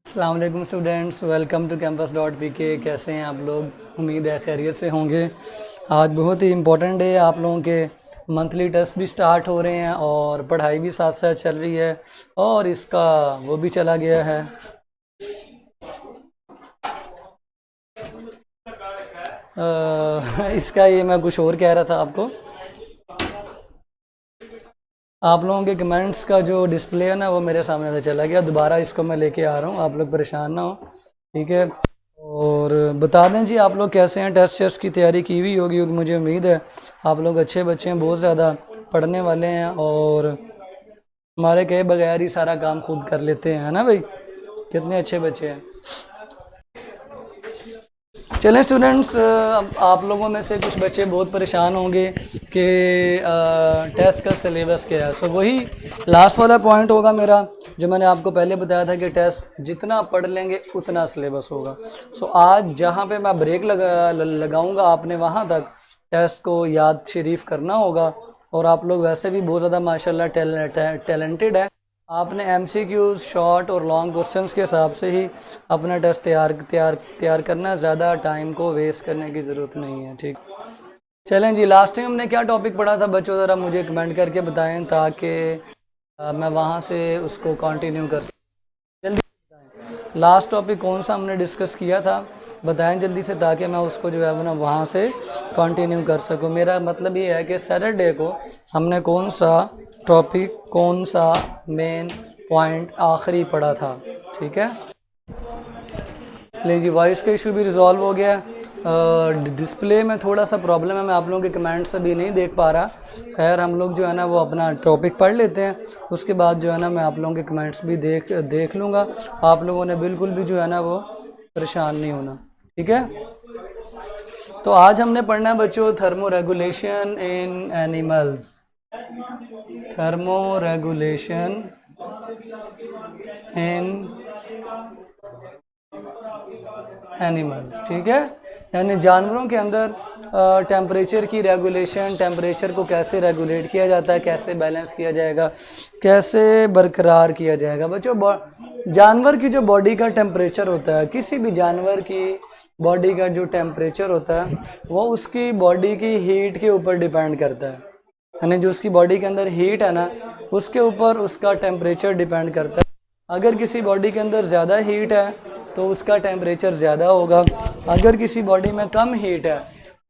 अस्सलाम वालेकुम students, welcome to campus.pk। कैसे हैं आप लोग? उम्मीद है खैरियत से होंगे। आज बहुत ही इम्पोर्टेंट डे है, आप लोगों के मंथली टेस्ट भी स्टार्ट हो रहे हैं और पढ़ाई भी साथ साथ चल रही है और इसका वो भी चला गया है। इसका ये मैं कुछ और कह रहा था आपको। आप लोगों के कमेंट्स का जो डिस्प्ले है ना वो मेरे सामने से चला गया, दोबारा इसको मैं लेके आ रहा हूँ, आप लोग परेशान ना हो, ठीक है। और बता दें जी आप लोग कैसे हैं, टेस्ट की तैयारी की हुई होगी, मुझे उम्मीद है आप लोग अच्छे बच्चे हैं, बहुत ज़्यादा पढ़ने वाले हैं और हमारे कहे बगैर ही सारा काम खुद कर लेते हैं, है ना भाई? कितने अच्छे बच्चे हैं। चलें स्टूडेंट्स, आप लोगों में से कुछ बच्चे बहुत परेशान होंगे कि टेस्ट का सिलेबस क्या है। सो वही लास्ट वाला पॉइंट होगा मेरा, जो मैंने आपको पहले बताया था कि टेस्ट जितना पढ़ लेंगे उतना सिलेबस होगा। सो आज जहाँ पे मैं ब्रेक लगाऊंगा आपने वहाँ तक टेस्ट को याद शरीफ करना होगा। और आप लोग वैसे भी बहुत ज़्यादा माशाल्लाह टैलेंटेड है। आपने MCQs शॉर्ट और लॉन्ग क्वेश्चंस के हिसाब से ही अपना टेस्ट तैयार करना, ज़्यादा टाइम को वेस्ट करने की ज़रूरत नहीं है, ठीक। चलें जी, लास्ट टाइम हमने क्या टॉपिक पढ़ा था बच्चों, ज़रा मुझे कमेंट करके बताएं ताकि मैं वहाँ से उसको कंटिन्यू कर सकूँ। जल्दी बताएं लास्ट टॉपिक कौन सा हमने डिस्कस किया था, बताएं जल्दी से ताकि मैं उसको जो है ना वहाँ से कंटिन्यू कर सकूँ। मेरा मतलब ये है कि सैटरडे को हमने कौन सा टॉपिक, कौन सा मेन पॉइंट आखिरी पढ़ा था, ठीक है। ले जी, वॉइस का इशू भी रिजॉल्व हो गया। डिस्प्ले में थोड़ा सा प्रॉब्लम है, मैं आप लोगों के कमेंट्स अभी नहीं देख पा रहा। खैर हम लोग जो है ना वो अपना टॉपिक पढ़ लेते हैं, उसके बाद जो है ना मैं आप लोगों के कमेंट्स भी देख लूँगा। आप लोगों ने बिल्कुल भी जो है ना वो परेशान नहीं होना, ठीक है। तो आज हमने पढ़ना है बच्चों thermo regulation in animals, thermo regulation in animals, ठीक है। यानी जानवरों के अंदर टेम्परेचर की रेगुलेशन, टेम्परेचर को कैसे रेगुलेट किया जाता है, कैसे बैलेंस किया जाएगा, कैसे बरकरार किया जाएगा। बच्चों जानवर की जो बॉडी का टेम्परेचर होता है, किसी भी जानवर की बॉडी का जो टेम्परेचर होता है वो उसकी बॉडी की हीट के ऊपर डिपेंड करता है। यानी जो उसकी बॉडी के अंदर हीट है ना उसके ऊपर उसका टेम्परेचर डिपेंड करता है। अगर किसी बॉडी के अंदर ज़्यादा हीट है तो उसका टेम्परेचर ज़्यादा होगा, अगर किसी बॉडी में कम हीट है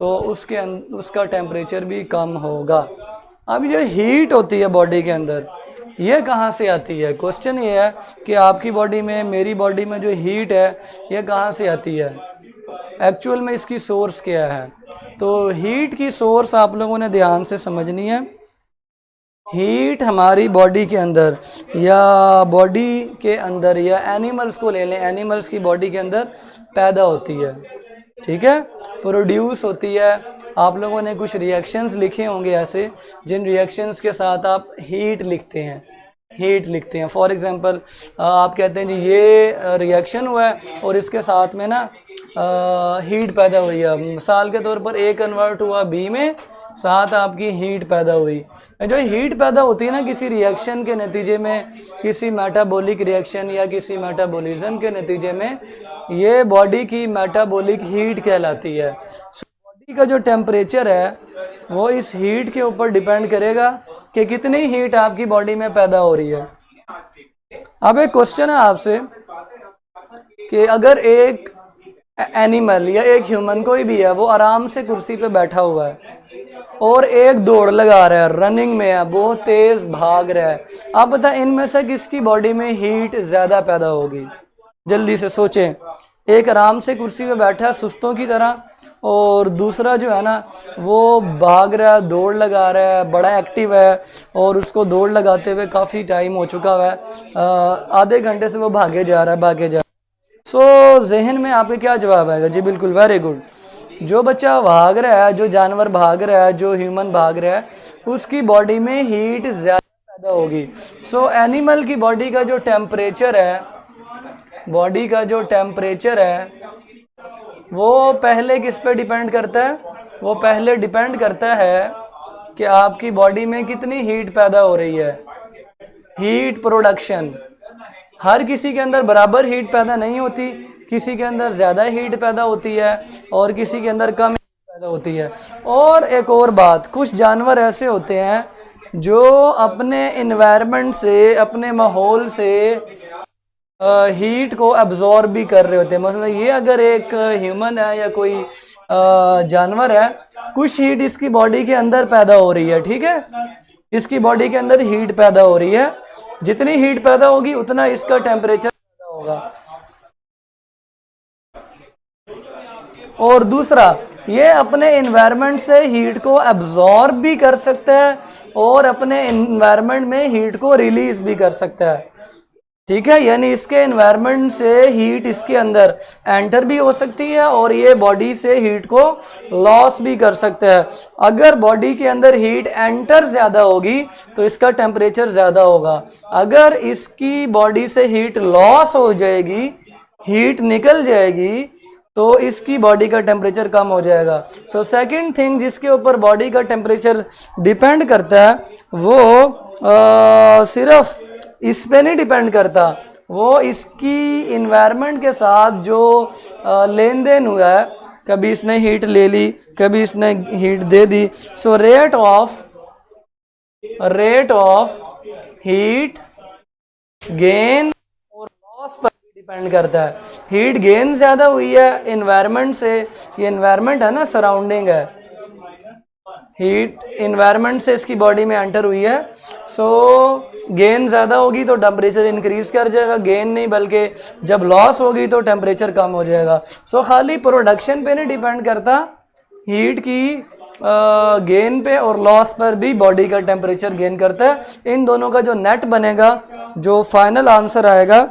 तो उसका टेम्परेचर भी कम होगा। अब ये हीट होती है बॉडी के अंदर, ये कहाँ से आती है? क्वेश्चन ये है कि आपकी बॉडी में, मेरी बॉडी में जो हीट है ये कहाँ से आती है, एक्चुअल में इसकी सोर्स क्या है? तो हीट की सोर्स आप लोगों ने ध्यान से समझनी है। हीट हमारी बॉडी के अंदर या बॉडी के अंदर या एनिमल्स को ले लें, एनिमल्स की बॉडी के अंदर पैदा होती है, ठीक है, प्रोड्यूस होती है। आप लोगों ने कुछ रिएक्शंस लिखे होंगे ऐसे, जिन रिएक्शंस के साथ आप हीट लिखते हैं, हीट लिखते हैं। फॉर एग्जांपल आप कहते हैं जी ये रिएक्शन हुआ है और इसके साथ में ना हीट पैदा हुई है। मिसाल के तौर पर A कन्वर्ट हुआ B में, साथ आपकी हीट पैदा हुई। जो हीट पैदा होती है ना किसी रिएक्शन के नतीजे में, किसी मेटाबॉलिक रिएक्शन या किसी मेटाबॉलिज्म के नतीजे में, ये बॉडी की मेटाबॉलिक हीट कहलाती है। बॉडी का जो टेम्परेचर है वो इस हीट के ऊपर डिपेंड करेगा कि कितनी हीट आपकी बॉडी में पैदा हो रही है। अब एक क्वेश्चन है आपसे कि अगर एक एनिमल या एक ह्यूमन कोई भी है, वो आराम से कुर्सी पे बैठा हुआ है और एक दौड़ लगा रहा है, रनिंग में है, बहुत तेज भाग रहा है, आप बता इनमें से किसकी बॉडी में हीट ज्यादा पैदा होगी? जल्दी से सोचें। एक आराम से कुर्सी पे बैठा है सुस्तों की तरह, और दूसरा जो है ना वो भाग रहा है, दौड़ लगा रहा है, बड़ा एक्टिव है और उसको दौड़ लगाते हुए काफ़ी टाइम हो चुका हुआ है, आधे घंटे से वो भागे जा रहा है। सो जहन में आपके क्या जवाब आएगा? जी बिल्कुल, वेरी गुड। जो बच्चा भाग रहा है, जो जानवर भाग रहा है, जो ह्यूमन भाग रहा है, उसकी बॉडी में हीट ज़्यादा पैदा होगी। सो एनिमल की बॉडी का जो टेम्परेचर है, बॉडी का जो टेम्परेचर है वो पहले किस पे डिपेंड करता है? वो पहले डिपेंड करता है कि आपकी बॉडी में कितनी हीट पैदा हो रही है, हीट प्रोडक्शन। हर किसी के अंदर बराबर हीट पैदा नहीं होती, किसी के अंदर ज़्यादा हीट पैदा होती है और किसी के अंदर कम पैदा होती है। और एक और बात, कुछ जानवर ऐसे होते हैं जो अपने इन्वायरमेंट से, अपने माहौल से हीट को एब्जॉर्ब भी कर रहे होते हैं। मतलब ये अगर एक ह्यूमन है या कोई जानवर है, कुछ हीट इसकी बॉडी के अंदर पैदा हो रही है, ठीक है, इसकी बॉडी के अंदर हीट पैदा हो रही है, जितनी हीट पैदा होगी उतना इसका टेम्परेचर पैदा होगा। और दूसरा, ये अपने इन्वायरमेंट से हीट को एब्जॉर्ब भी कर सकता है और अपने इन्वायरमेंट में हीट को रिलीज भी कर सकता है, ठीक है। यानी इसके इन्वायरमेंट से हीट इसके अंदर एंटर भी हो सकती है और ये बॉडी से हीट को लॉस भी कर सकता है। अगर बॉडी के अंदर हीट एंटर ज़्यादा होगी तो इसका टेम्परेचर ज़्यादा होगा, अगर इसकी बॉडी से हीट लॉस हो जाएगी, हीट निकल जाएगी, तो इसकी बॉडी का टेम्परेचर कम हो जाएगा। सो सेकंड थिंग जिसके ऊपर बॉडी का टेम्परेचर डिपेंड करता है वो सिर्फ इस पे नहीं डिपेंड करता, वो इसकी इन्वायरमेंट के साथ जो लेन देन हुआ है, कभी इसने हीट ले ली, कभी इसने heat they the. So rate of heat gain और लॉस पर डिपेंड करता है। हीट गेन ज़्यादा हुई है इन्वायरमेंट से, ये इन्वायरमेंट है ना, सराउंडिंग है, हीट इन्वायरमेंट से इसकी बॉडी में एंटर हुई है, सो गेन ज़्यादा होगी तो टेम्परेचर इंक्रीज कर जाएगा, गेन नहीं बल्कि जब लॉस होगी तो टेम्परेचर कम हो जाएगा। सो खाली प्रोडक्शन पे नहीं डिपेंड करता, हीट की गेन पे और लॉस पर भी बॉडी का टेम्परेचर गेन करता है। इन दोनों का जो नेट बनेगा, जो फाइनल आंसर आएगा,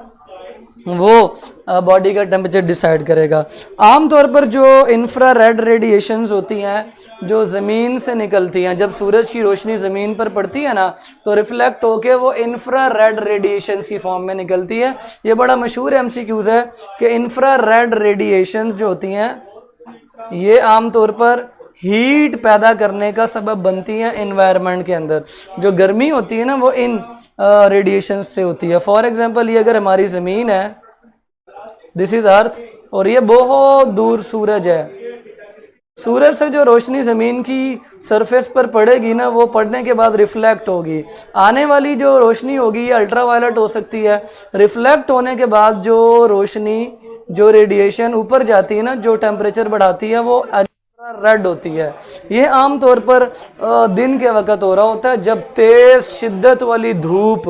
वो बॉडी का टेम्परेचर डिसाइड करेगा। आमतौर पर जो इंफ्रारेड रेडिएशंस होती हैं, जो ज़मीन से निकलती हैं, जब सूरज की रोशनी ज़मीन पर पड़ती है ना, तो रिफ्लेक्ट होके वो इंफ्रारेड रेडिएशंस की फॉर्म में निकलती है। ये बड़ा मशहूर एमसीक्यूज़ है कि इंफ्रारेड रेडिएशंस जो होती हैं ये आमतौर पर हीट पैदा करने का सबब बनती हैं इन्वायरमेंट के अंदर। जो गर्मी होती है ना वो इन रेडिएशंस से होती है। फॉर एग्जांपल, ये अगर हमारी ज़मीन है, दिस इज़ अर्थ, और ये बहुत दूर सूरज है, सूरज से जो रोशनी ज़मीन की सरफेस पर पड़ेगी ना, वो पड़ने के बाद रिफ्लेक्ट होगी। आने वाली जो रोशनी होगी ये अल्ट्रावायलेट हो सकती है। रिफ्लेक्ट होने के बाद जो रोशनी, जो रेडिएशन ऊपर जाती है ना, जो टेम्परेचर बढ़ाती है, वो रेड होती है। ये आमतौर पर दिन के वक़्त हो रहा होता है, जब तेज़ शिद्दत वाली धूप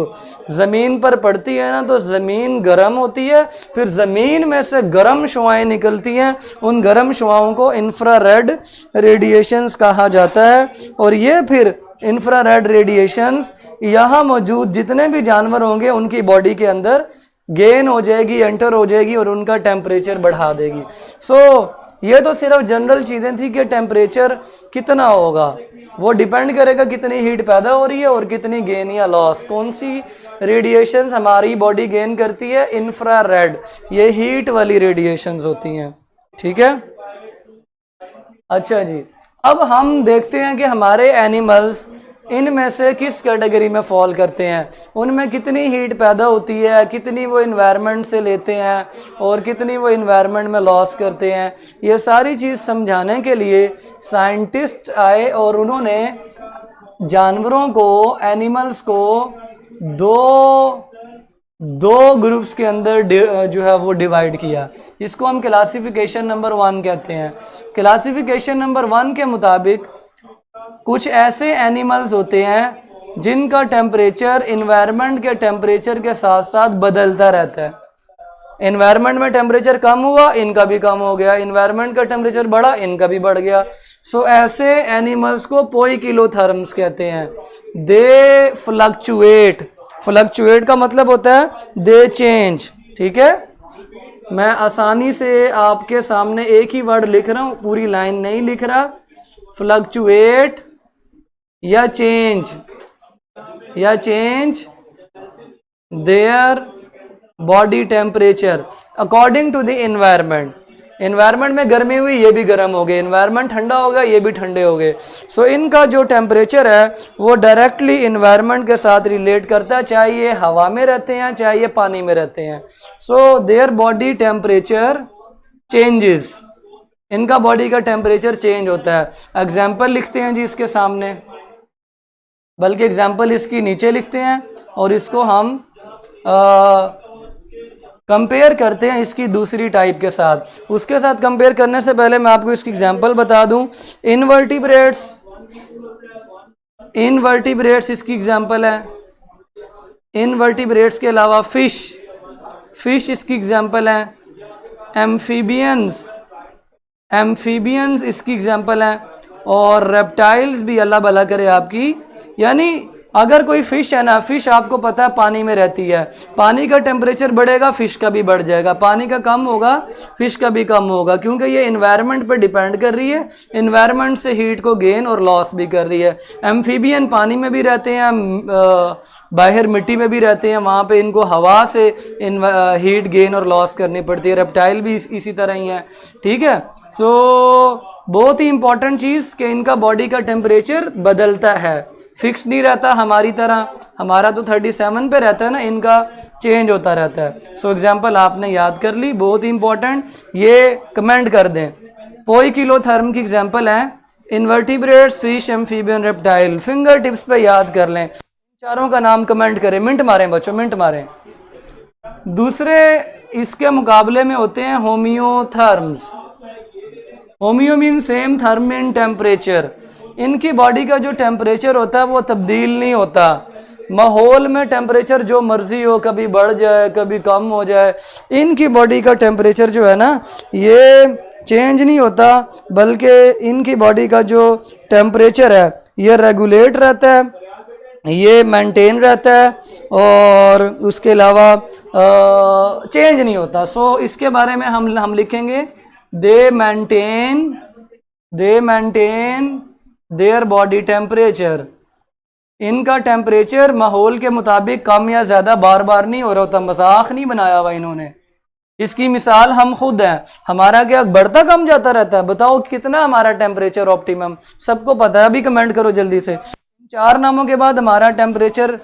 ज़मीन पर पड़ती है ना, तो ज़मीन गर्म होती है, फिर ज़मीन में से गर्म शुआएं निकलती हैं, उन गर्म शुआओं को इंफ्रारेड रेडिएशंस कहा जाता है। और ये फिर इंफ्रारेड रेडिएशंस यहाँ मौजूद जितने भी जानवर होंगे उनकी बॉडी के अंदर गेन हो जाएगी, एंटर हो जाएगी और उनका टेम्परेचर बढ़ा देगी। सो ये तो सिर्फ जनरल चीज़ें थी कि टेम्परेचर कितना होगा, वो डिपेंड करेगा कितनी हीट पैदा हो रही है और कितनी गेन या लॉस। कौन सी रेडिएशंस हमारी बॉडी गेन करती है? इंफ्रारेड, ये हीट वाली रेडिएशंस होती हैं, ठीक है। अच्छा जी, अब हम देखते हैं कि हमारे एनिमल्स इनमें से किस कैटेगरी में फॉल करते हैं, उनमें कितनी हीट पैदा होती है, कितनी वो इन्वायरमेंट से लेते हैं और कितनी वो इन्वायरमेंट में लॉस करते हैं। ये सारी चीज़ समझाने के लिए साइंटिस्ट आए और उन्होंने जानवरों को, एनिमल्स को दो ग्रुप्स के अंदर जो है वो डिवाइड किया। इसको हम क्लासिफिकेशन नंबर 1 कहते हैं। क्लासिफिकेशन नंबर 1 के मुताबिक कुछ ऐसे एनिमल्स होते हैं जिनका टेम्परेचर इन्वायरमेंट के टेम्परेचर के साथ साथ बदलता रहता है। इन्वायरमेंट में टेम्परेचर कम हुआ, इनका भी कम हो गया, इन्वायरमेंट का टेम्परेचर बढ़ा, इनका भी बढ़ गया। सो ऐसे एनिमल्स को पोइकिलोथर्म्स कहते हैं। दे फ्लक्चुएट, फ्लक्चुएट का मतलब होता है दे चेंज, ठीक है। मैं आसानी से आपके सामने एक ही वर्ड लिख रहा हूँ, पूरी लाइन नहीं लिख रहा। फ्लक्चुएट या change their body temperature according to the environment. Environment में गर्मी हुई ये भी गर्म हो गए, एनवायरनमेंट ठंडा होगा ये भी ठंडे हो गए। सो इनका जो टेम्परेचर है वो डायरेक्टली एनवायरनमेंट के साथ रिलेट करता है, चाहे ये हवा में रहते हैं चाहे ये पानी में रहते हैं। So there body temperature changes, इनका बॉडी का टेम्परेचर चेंज होता है। एग्जाम्पल लिखते हैं जी इसके सामने, बल्कि एग्जाम्पल इसकी नीचे लिखते हैं और इसको हम कंपेयर करते हैं इसकी दूसरी टाइप के साथ। उसके साथ कंपेयर करने से पहले मैं आपको इसकी एग्जांपल बता दूं। इनवर्टिब्रेट्स, इनवर्टिब्रेट्स इसकी एग्जांपल है। इनवर्टिब्रेट्स के अलावा फिश, फिश इसकी एग्जांपल है। एम्फीबियंस, एम्फीबियंस इसकी एग्जांपल है। और रेप्टाइल्स भी अल्लाह भला करे आपकी, यानी अगर कोई फिश है ना, फिश आपको पता है पानी में रहती है, पानी का टेम्परेचर बढ़ेगा फिश का भी बढ़ जाएगा, पानी का कम होगा फिश का भी कम होगा, क्योंकि ये इन्वायरमेंट पे डिपेंड कर रही है, इन्वायरमेंट से हीट को गेन और लॉस भी कर रही है। एम्फीबियन पानी में भी रहते हैं, बाहर मिट्टी में भी रहते हैं, वहाँ पे इनको हवा से हीट गेन और लॉस करनी पड़ती है। रेप्टाइल भी इसी तरह ही है, ठीक है। सो बहुत ही इंपॉर्टेंट चीज़ कि इनका बॉडी का टेम्परेचर बदलता है, फिक्स नहीं रहता हमारी तरह। हमारा तो 37 पे रहता है ना, इनका चेंज होता रहता है। सो एग्जांपल आपने याद कर ली, बहुत ही इंपॉर्टेंट, ये कमेंट कर दें। पोइकिलोथर्म की एग्जांपल है invertebrates, fish, amphibian, reptile. Finger tips पे याद कर लें, चारों का नाम कमेंट करें, मिंट मारें बच्चों, मिंट मारें। दूसरे इसके मुकाबले में होते हैं homeotherms. Homeo mean same, therm mean temperature. इनकी बॉडी का जो टेम्परेचर होता है वो तब्दील नहीं होता। माहौल में टेम्परेचर जो मर्जी हो, कभी बढ़ जाए कभी कम हो जाए, इनकी बॉडी का टेम्परेचर जो है ना ये चेंज नहीं होता, बल्कि इनकी बॉडी का जो टेम्परेचर है ये रेगुलेट रहता है, ये मेंटेन रहता है और उसके अलावा चेंज नहीं होता। सो इसके बारे में हम लिखेंगे दे मेंटेन देयर बॉडी टेम्परेचर। इनका टेम्परेचर माहौल के मुताबिक कम या ज़्यादा बार बार नहीं हो रहा होता, मजाक नहीं बनाया हुआ इन्होंने। इसकी मिसाल हम खुद हैं, हमारा क्या बढ़ता कम जाता रहता है? बताओ कितना हमारा टेम्परेचर ऑप्टिमम, सबको पता है, अभी कमेंट करो जल्दी से। 4 नामों के बाद हमारा टेम्परेचर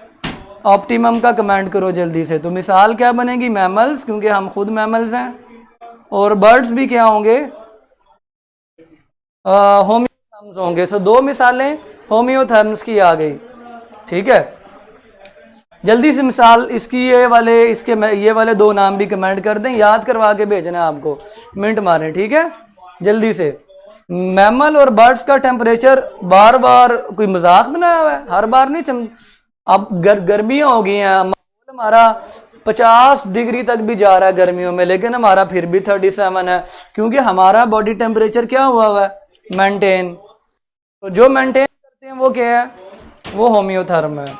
ऑप्टिमम का कमेंट करो जल्दी से। तो मिसाल क्या बनेगी? मैमल्स, क्योंकि हम खुद मैमल्स हैं। और बर्ड्स भी क्या होंगे? होमियोथर्म्स होंगे। सो 2 मिसालें होमियोथर्म्स की आ गई, ठीक है। जल्दी से मिसाल इसकी ये वाले 2 नाम भी कमेंट कर दें, याद करवा के भेजना है आपको, मिनट मारें, ठीक है, जल्दी से। मैमल और बर्ड्स का टेम्परेचर बार बार कोई मजाक बनाया हुआ है, हर बार नहीं। अब गर्मियाँ हो गई हैं, हमारा 50 डिग्री तक भी जा रहा है गर्मियों में, लेकिन हमारा फिर भी 37 है, क्योंकि हमारा बॉडी टेम्परेचर क्या हुआ है? मेंटेन। तो जो मेंटेन करते हैं वो क्या है? वो होमियोथर्म है।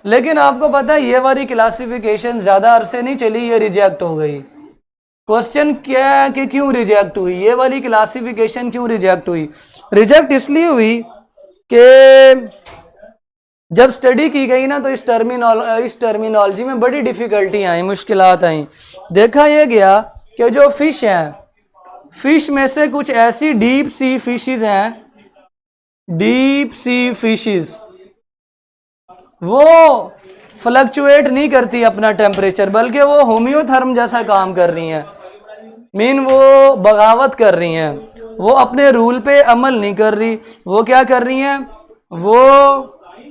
लेकिन आपको पता है ये वाली क्लासिफिकेशन ज़्यादा अरसे नहीं चली, ये रिजेक्ट हो गई। क्वेश्चन क्या है कि क्यों रिजेक्ट हुई ये वाली क्लासिफिकेशन? क्यों रिजेक्ट हुई? रिजेक्ट इसलिए हुई कि जब स्टडी की गई ना तो इस टर्मिनोलॉजी में बड़ी डिफ़िकल्टी आई, मुश्किलात आई। देखा यह गया कि जो फिश हैं, फिश में से कुछ ऐसी डीप सी फिशेस हैं, डीप सी फिशेस, वो फ्लक्चुएट नहीं करती अपना टेम्परेचर, बल्कि वो होमियोथर्म जैसा काम कर रही हैं। मीन वो बगावत कर रही हैं, वो अपने रूल पे अमल नहीं कर रही। वो क्या कर रही हैं? वो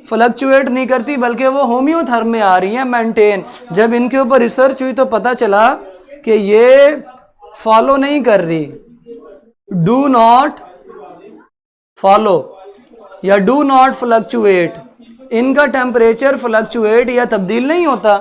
फ्लक्चुएट नहीं करती, बल्कि वो होमियोथर्म में आ रही हैं, मेंटेन। जब इनके ऊपर रिसर्च हुई तो पता चला कि ये फॉलो नहीं कर रही, डू नॉट फॉलो या डू नॉट फ्लक्चुएट। इनका टेम्परेचर फ्लक्चुएट या तब्दील नहीं होता।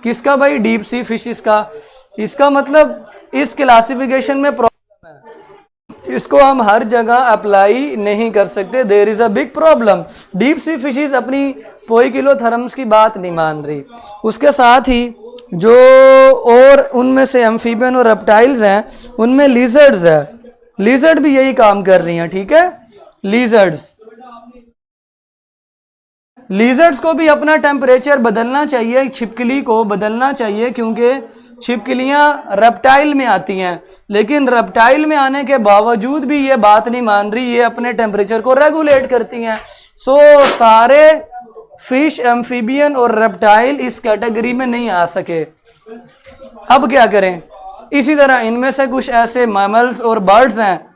किसका भाई? डीप सी फिशेस का। इसका मतलब इस क्लासिफिकेशन में प्रॉब्लम है, इसको हम हर जगह अप्लाई नहीं कर सकते। There is a big problem. Deep sea fishes अपनी पोइकिलोथर्म्स की बात नहीं मान रही। उसके साथ ही जो और उनमें से एम्फीबियन और रेप्टाइल्स हैं, उनमें लिजर्ड्स है, लिजर्ड भी यही काम कर रही हैं, ठीक है। लिजर्ड्स को भी अपना टेम्परेचर बदलना चाहिए, छिपकली को बदलना चाहिए, क्योंकि छिपकलियां रेप्टाइल में आती हैं, लेकिन रेप्टाइल में आने के बावजूद भी ये बात नहीं मान रही, ये अपने टेम्परेचर को रेगुलेट करती हैं। सो सारे फिश, एम्फीबियन और रेप्टाइल इस कैटेगरी में नहीं आ सके। अब क्या करें? इसी तरह इनमें से कुछ ऐसे मैमल्स और बर्ड्स हैं,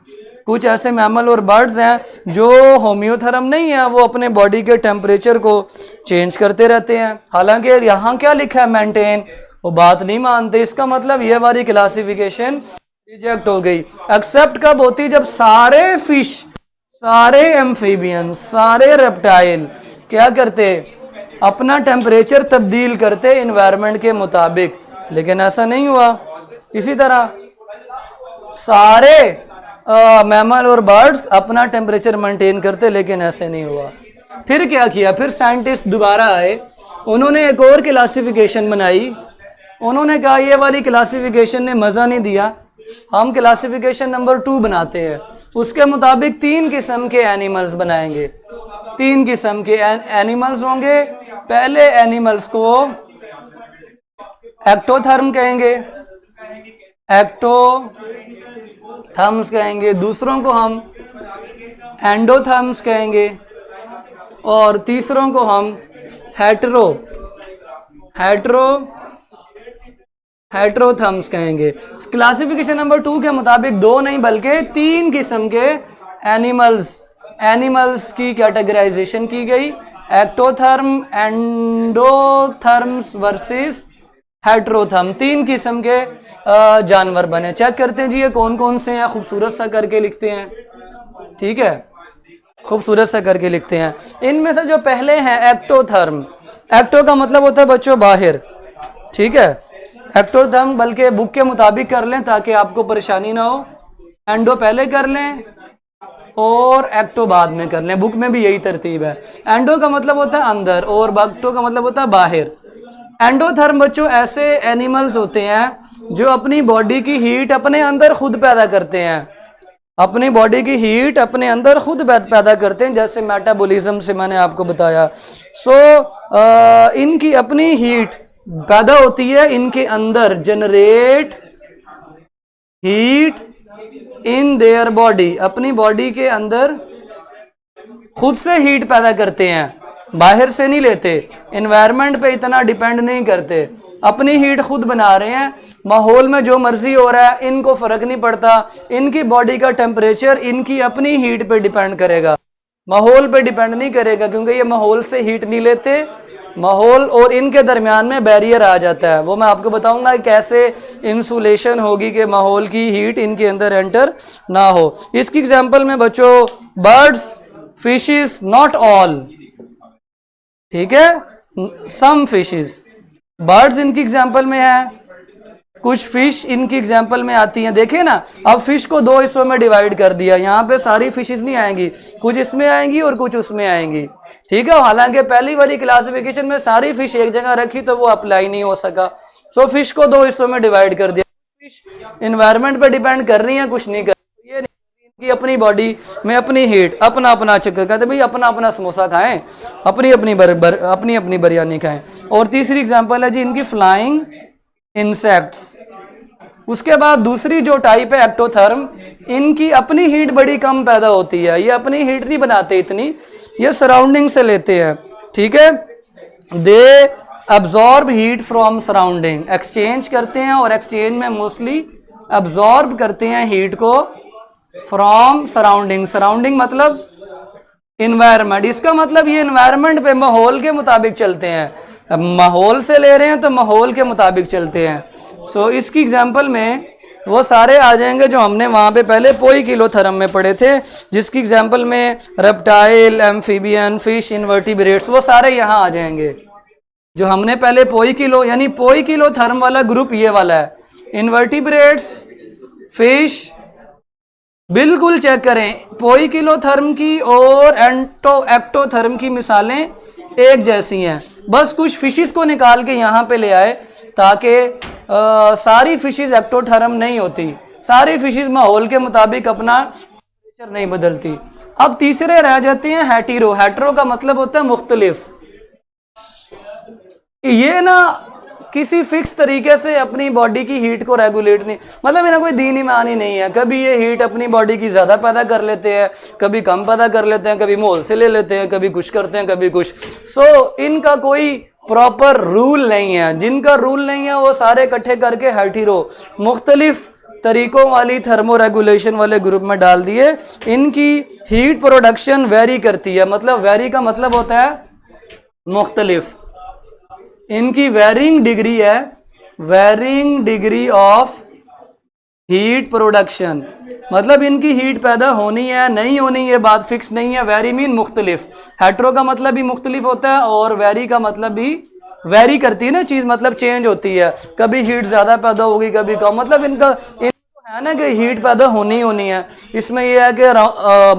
कुछ ऐसे मैमल और बर्ड्स हैं जो होम्योथर्म नहीं है, वो अपने बॉडी के टेम्परेचर को चेंज करते रहते हैं। हालांकि यहाँ क्या लिखा है मेंटेन, वो बात नहीं मानते। इसका मतलब ये वाली क्लासिफिकेशन रिजेक्ट हो गई। एक्सेप्ट कब होती? जब सारे फिश, सारे एम्फीबियन, सारे रेप्टाइल क्या करते? अपना टेम्परेचर तब्दील करते एनवायरनमेंट के मुताबिक, लेकिन ऐसा नहीं हुआ। इसी तरह सारे मैमल और बर्ड्स अपना टेम्परेचर मेंटेन करते, लेकिन ऐसे नहीं हुआ। फिर क्या किया? फिर साइंटिस्ट दोबारा आए, उन्होंने एक और क्लासिफिकेशन बनाई। उन्होंने कहा ये वाली क्लासिफिकेशन ने मज़ा नहीं दिया, हम क्लासिफिकेशन नंबर 2 बनाते हैं। उसके मुताबिक 3 किस्म के एनिमल्स बनाएंगे। 3 किस्म के एनिमल्स होंगे। पहले एनिमल्स को एक्टोथर्म कहेंगे, एक्टोथर्म्स कहेंगे। दूसरों को हम एंडोथर्म्स कहेंगे, और तीसरों को हम हेट्रोथर्म्स कहेंगे। क्लासिफिकेशन नंबर 2 के मुताबिक 2 नहीं बल्कि 3 किस्म के एनिमल्स की कैटेगराइजेशन की गई। एक्टोथर्म, एंडोथर्म्स वर्सेस हेट्रोथर्म, 3 किस्म के जानवर बने। चेक करते हैं जी ये कौन कौन से हैं, खूबसूरत सा करके लिखते हैं, ठीक है, खूबसूरत सा करके लिखते हैं। इनमें से जो पहले हैं एक्टोथर्म, एक्टो का मतलब होता है बच्चों बाहर, ठीक है। एक्टोथर्म बल्कि बुक के मुताबिक कर लें ताकि आपको परेशानी ना हो। एंडो पहले कर लें और एक्टो बाद में कर लें, बुक में भी यही तरतीब है। एंडो का मतलब होता है अंदर और एक्टो का मतलब होता है बाहर। एंडोथर्म बच्चों ऐसे एनिमल्स होते हैं जो अपनी बॉडी की हीट अपने अंदर खुद पैदा करते हैं, अपनी बॉडी की हीट अपने अंदर खुद पैदा करते हैं, जैसे मेटाबॉलिज्म से मैंने आपको बताया। इनकी अपनी हीट पैदा होती है, इनके अंदर generate heat in their body, अपनी बॉडी के अंदर खुद से हीट पैदा करते हैं, बाहर से नहीं लेते, एनवायरनमेंट पे इतना डिपेंड नहीं करते, अपनी हीट खुद बना रहे हैं। माहौल में जो मर्जी हो रहा है इनको फर्क नहीं पड़ता, इनकी बॉडी का टेम्परेचर इनकी अपनी हीट पे डिपेंड करेगा, माहौल पे डिपेंड नहीं करेगा, क्योंकि ये माहौल से हीट नहीं लेते। माहौल और इनके दरमियान में बैरियर आ जाता है, वो मैं आपको बताऊंगा कैसे इंसुलेशन होगी कि माहौल की हीट इनके अंदर एंटर ना हो। इसकी एग्जांपल में बच्चों बर्ड्स, फिशेस, नॉट ऑल, ठीक है, सम फिशेस। बर्ड्स इनकी एग्जांपल में है, कुछ फिश इनकी एग्जांपल में आती हैं। देखिए ना, अब फिश को 2 हिस्सों में डिवाइड कर दिया, यहाँ पे सारी फिशेस नहीं आएंगी, कुछ इसमें आएंगी और कुछ उसमें आएंगी, ठीक है। हालांकि पहली वाली क्लासिफिकेशन में सारी फिश एक जगह रखी तो वो अप्लाई नहीं हो सका, सो फिश को 2 हिस्सों में डिवाइड कर दिया। फिश एनवायरनमेंट पर डिपेंड कर रही है, कुछ नहीं कर रही है, इनकी अपनी बॉडी में अपनी हीट, अपना अपना चक्कर, कहते भाई अपना अपना समोसा खाएं, अपनी अपनी बिरयानी खाएं। और तीसरी एग्जाम्पल है जी इनकी फ्लाइंग इंसेक्ट्स। उसके बाद दूसरी जो टाइप है एक्टोथर्म, इनकी अपनी हीट बड़ी कम पैदा होती है, ये अपनी हीट नहीं बनाते इतनी, ये सराउंडिंग से लेते हैं, ठीक है। They absorb heat from surrounding, exchange करते हैं और एक्सचेंज में मोस्टली अब्जॉर्ब करते हैं हीट को फ्रॉम सराउंडिंग। सराउंडिंग मतलब इन्वायरमेंट, इसका मतलब ये इन्वायरमेंट पे माहौल के मुताबिक चलते हैं, माहौल से ले रहे हैं तो माहौल के मुताबिक चलते हैं। सो इसकी एग्जांपल में वो सारे आ जाएंगे जो हमने वहाँ पे पहले पोइकिलोथर्म में पढ़े थे, जिसकी एग्जांपल में रेप्टाइल, एम्फीबियन, फिश, इनवर्टिब्रेट्स, वो सारे यहाँ आ जाएंगे। जो हमने पहले यानी पोइकिलोथर्म वाला ग्रुप ये वाला है, इनवर्टिब्रेट्स, फिश, बिल्कुल चेक करें, पोइकिलोथर्म की और एक्टोथर्म की मिसालें एक जैसी हैं, बस कुछ फिशेस को निकाल के यहाँ पे ले आए ताकि सारी फिशेस एक्टोथर्म नहीं होती, सारी फिशेस माहौल के मुताबिक अपना टेम्परेचर नहीं बदलती। अब तीसरे रह जाते हैं हेटेरो। हेटेरो का मतलब होता है मुख्तलिफ। ये ना किसी फिक्स तरीके से अपनी बॉडी की हीट को रेगुलेट नहीं, मतलब इन्हें कोई दीन ईमानी नहीं है। कभी ये हीट अपनी बॉडी की ज़्यादा पैदा कर लेते हैं, कभी कम पैदा कर लेते हैं, कभी माहौल से ले लेते हैं, कभी कुछ करते हैं, कभी कुछ। सो इनका कोई प्रॉपर रूल नहीं है। जिनका रूल नहीं है वो सारे इकट्ठे करके हेटेरो मुख्तलिफ तरीकों वाली थर्मो रेगुलेशन वाले ग्रुप में डाल दिए। इनकी हीट प्रोडक्शन वेरी करती है, मतलब वेरी का मतलब होता है मुख्तलिफ। इनकी वेरिंग डिग्री है, varying degree of heat production, मतलब इनकी हीट पैदा होनी है नहीं होनी ये बात फिक्स नहीं है। वेरी मीन मुख्तलिफ, हेट्रो का मतलब भी मुख्तलिफ होता है और वेरी का मतलब भी वेरी करती है ना चीज़, मतलब चेंज होती है, कभी हीट ज़्यादा पैदा होगी कभी कम, मतलब इनका है ना कि हीट पैदा होनी होनी है। इसमें यह है कि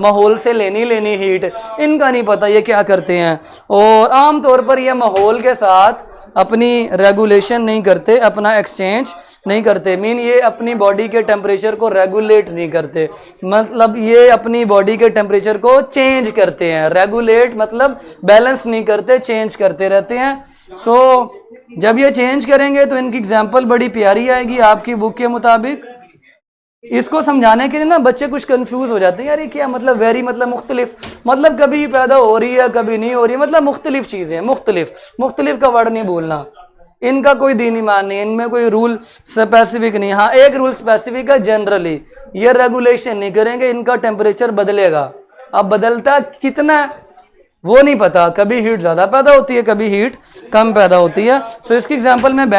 माहौल से लेनी हीट, इनका नहीं पता ये क्या करते हैं। और आम तौर पर ये माहौल के साथ अपनी रेगुलेशन नहीं करते, अपना एक्सचेंज नहीं करते, मीन ये अपनी बॉडी के टेम्परेचर को रेगुलेट नहीं करते, मतलब ये अपनी बॉडी के टेम्परेचर को चेंज करते हैं। रेगुलेट मतलब बैलेंस नहीं करते, चेंज करते रहते हैं। सो जब ये चेंज करेंगे तो इनकी एग्जाम्पल बड़ी प्यारी आएगी आपकी बुक के मुताबिक। इसको समझाने के लिए ना बच्चे कुछ कंफ्यूज हो जाते हैं, यार ये क्या मतलब वेरी मतलब मुख्तलिफ, मतलब कभी पैदा हो रही है कभी नहीं हो रही, मतलब मुख्तलिफ चीज़ें, मुख्तलिफ का वर्ड नहीं बोलना। इनका कोई दीन ईमान नहीं, इनमें कोई रूल स्पेसिफिक नहीं। हाँ एक रूल स्पेसिफिक है, जनरली ये रेगुलेशन नहीं करेंगे, इनका टेम्परेचर बदलेगा। अब बदलता कितना वो नहीं पता, कभी हीट ज़्यादा पैदा होती है कभी हीट कम पैदा होती है। सो इसकी एग्जाम्पल में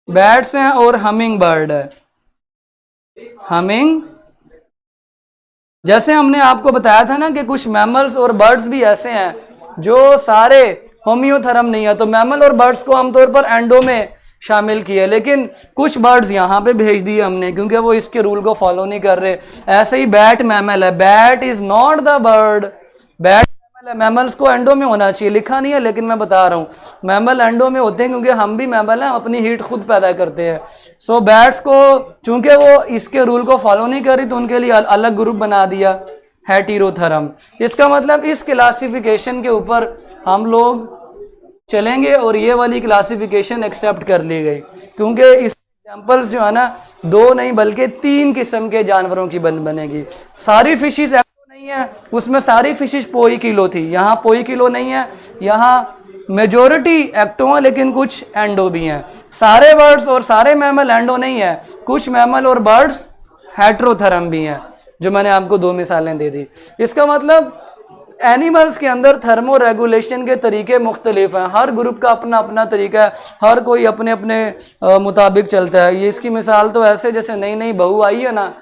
बैट्स हैं और हमिंग बर्ड है। हमिंग, जैसे हमने आपको बताया था ना कि कुछ मैमल्स और बर्ड्स भी ऐसे हैं जो सारे होम्योथर्म नहीं है, तो मैमल और बर्ड्स को आमतौर पर एंडो में शामिल किया, लेकिन कुछ बर्ड्स यहाँ पे भेज दिए हमने क्योंकि वो इसके रूल को फॉलो नहीं कर रहे। ऐसे ही बैट मैमल है, bat is not the bird, bat mammal है। मैमल्स को एंडो में होना चाहिए, लिखा नहीं है लेकिन मैं बता रहा हूँ मैमल एंडो में होते हैं क्योंकि हम भी मैमल हैं, अपनी हीट खुद पैदा करते हैं। सो बैट्स को चूंकि वो इसके रूल को फॉलो नहीं कर रही तो उनके लिए अलग ग्रुप बना दिया, हेटेरोथर्म। इसका मतलब इस क्लासिफिकेशन के ऊपर हम लोग चलेंगे और ये वाली क्लासिफिकेशन एक्सेप्ट कर ली गई क्योंकि इस एग्जाम्पल्स जो है ना 2 नहीं बल्कि 3 किस्म के जानवरों की बनेगी। सारी फिशिज एक्टो नहीं है, उसमें सारी फिशिज पोई किलो थी, यहाँ पोई किलो नहीं है, यहाँ मेजोरिटी एक्टो हैं लेकिन कुछ एंडो भी हैं। सारे बर्ड्स और सारे मैमल एंडो नहीं है, कुछ मैमल और बर्ड्स हेटेरोथर्म भी हैं, जो मैंने आपको 2 मिसालें दे दी। इसका मतलब एनिमल्स के अंदर थर्मो रेगुलेशन के तरीके मुख्तलिफ हैं, हर ग्रुप का अपना अपना तरीका है, हर कोई अपने अपने मुताबिक चलता है। ये इसकी मिसाल तो ऐसे जैसे नई नई बहू आई है ना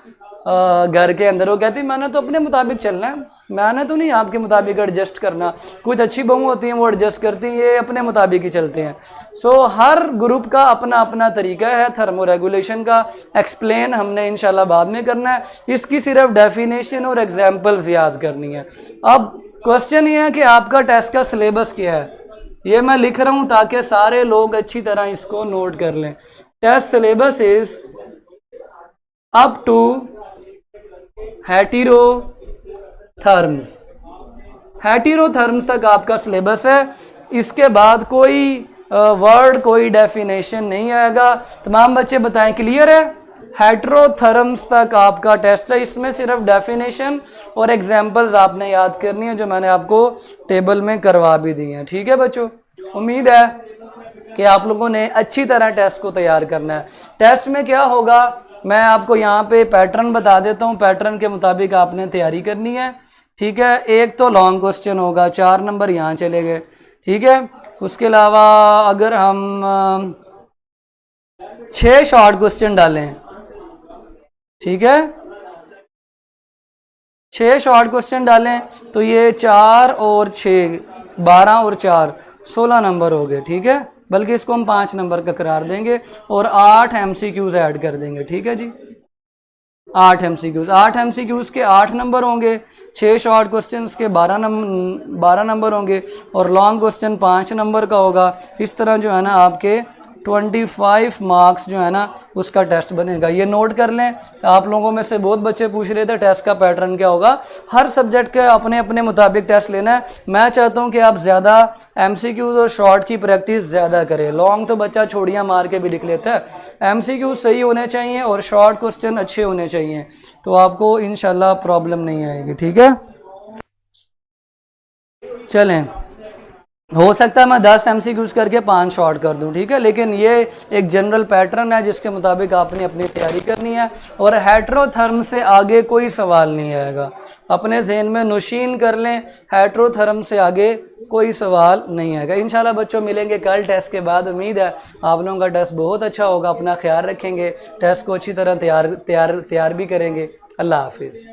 घर के अंदर, वो कहती मैंने तो अपने मुताबिक चलना है, मैंने तो नहीं आपके मुताबिक एडजस्ट करना। कुछ अच्छी बहू होती हैं वो एडजस्ट करती हैं, ये अपने मुताबिक ही चलते हैं। सो हर ग्रुप का अपना अपना तरीका है थर्मो रेगुलेशन का। एक्सप्लेन हमने इंशाल्लाह बाद में करना है, इसकी सिर्फ डेफिनेशन और एग्जाम्पल्स याद करनी है। अब क्वेश्चन ये है कि आपका टेस्ट का सिलेबस क्या है, ये मैं लिख रहा हूँ ताकि सारे लोग अच्छी तरह इसको नोट कर लें। Test syllabus is up to heterotherms तक आपका सिलेबस है। इसके बाद कोई वर्ड कोई डेफिनेशन नहीं आएगा। तमाम बच्चे बताएं क्लियर है? हेटेरोथर्म्स तक आपका टेस्ट है, इसमें सिर्फ डेफिनेशन और एग्जांपल्स आपने याद करनी है जो मैंने आपको टेबल में करवा भी दी हैं। ठीक है बच्चों, उम्मीद है कि आप लोगों ने अच्छी तरह टेस्ट को तैयार करना है। टेस्ट में क्या होगा मैं आपको यहाँ पे पैटर्न बता देता हूँ, पैटर्न के मुताबिक आपने तैयारी करनी है। ठीक है, एक तो लॉन्ग क्वेश्चन होगा, 4 नंबर यहाँ चले गए। ठीक है, उसके अलावा अगर हम 6 शॉर्ट क्वेश्चन डालें, ठीक है 6 शॉर्ट क्वेश्चन डालें तो ये 4 और 6 12 और 4 16 नंबर हो गए। ठीक है, बल्कि इसको हम 5 नंबर का करार देंगे और 8 MCQs ऐड कर देंगे। ठीक है जी, 8 MCQs के 8 नंबर होंगे, 6 शॉर्ट क्वेश्चन के 12 नंबर होंगे और लॉन्ग क्वेश्चन 5 नंबर का होगा। इस तरह जो है ना आपके 25 मार्क्स जो है ना उसका टेस्ट बनेगा। ये नोट कर लें। आप लोगों में से बहुत बच्चे पूछ रहे थे टेस्ट का पैटर्न क्या होगा। हर सब्जेक्ट के अपने अपने मुताबिक टेस्ट लेना है। मैं चाहता हूँ कि आप ज़्यादा MCQs और शॉर्ट की प्रैक्टिस ज़्यादा करें। लॉन्ग तो बच्चा छोड़ियाँ मार के भी लिख लेता है। MCQs सही होने चाहिए और शॉर्ट क्वेश्चन अच्छे होने चाहिए, तो आपको इंशाल्लाह प्रॉब्लम नहीं आएगी। ठीक है, चलें। हो सकता है मैं 10 MCQs करके 5 शॉर्ट कर दूं, ठीक है, लेकिन ये एक जनरल पैटर्न है जिसके मुताबिक आपने अपनी तैयारी करनी है। और हेट्रोथर्म से आगे कोई सवाल नहीं आएगा, अपने जहन में नशीन कर लें, हेट्रोथर्म से आगे कोई सवाल नहीं आएगा। इंशाल्लाह बच्चों मिलेंगे कल टेस्ट के बाद। उम्मीद है आप लोगों का टेस्ट बहुत अच्छा होगा। अपना ख्याल रखेंगे, टेस्ट को अच्छी तरह तैयार भी करेंगे। अल्लाह हाफिज़।